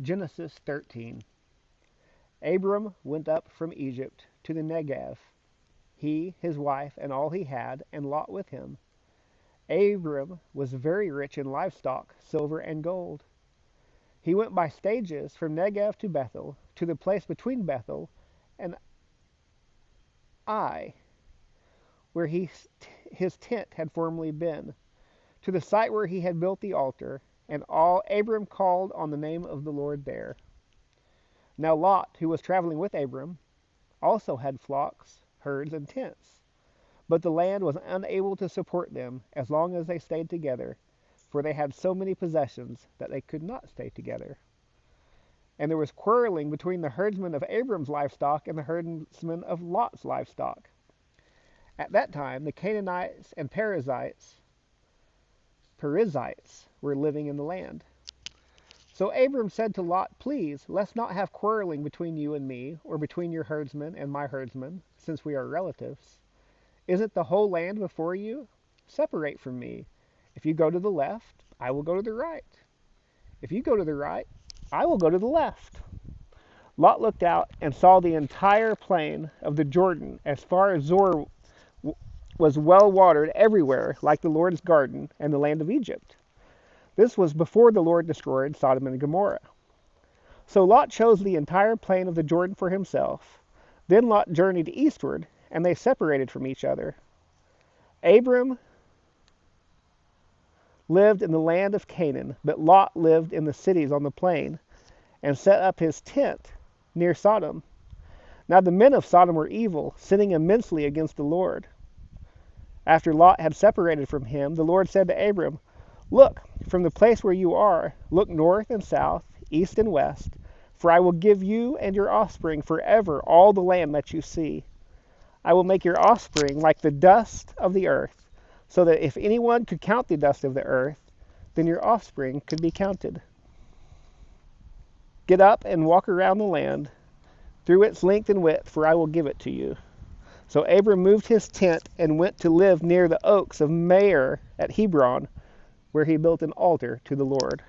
Genesis 13. Abram went up from Egypt to the Negev, he, his wife, and all he had, and Lot with him. Abram was very rich in livestock, silver, and gold. He went by stages from Negev to Bethel, to the place between Bethel and Ai, where his tent had formerly been, to the site where he had built the altar, and all Abram called on the name of the Lord there. Now Lot, who was traveling with Abram, also had flocks, herds, and tents, but the land was unable to support them as long as they stayed together, for they had so many possessions that they could not stay together. And there was quarreling between the herdsmen of Abram's livestock and the herdsmen of Lot's livestock. At that time, the Canaanites and Perizzites were living in the land. So Abram said to Lot, "Please, let's not have quarreling between you and me, or between your herdsmen and my herdsmen, since we are relatives. Isn't the whole land before you? Separate from me. If you go to the left, I will go to the right. If you go to the right, I will go to the left." Lot looked out and saw the entire plain of the Jordan as far as Zoar was well watered everywhere, like the Lord's garden and the land of Egypt. This was before the Lord destroyed Sodom and Gomorrah. So Lot chose the entire plain of the Jordan for himself. Then Lot journeyed eastward, and they separated from each other. Abram lived in the land of Canaan, but Lot lived in the cities on the plain, and set up his tent near Sodom. Now the men of Sodom were evil, sinning immensely against the Lord. After Lot had separated from him, the Lord said to Abram, "Look, from the place where you are, look north and south, east and west, for I will give you and your offspring forever all the land that you see. I will make your offspring like the dust of the earth, so that if anyone could count the dust of the earth, then your offspring could be counted. Get up and walk around the land, through its length and width, for I will give it to you." So Abram moved his tent and went to live near the oaks of Mamre at Hebron, where he built an altar to the Lord.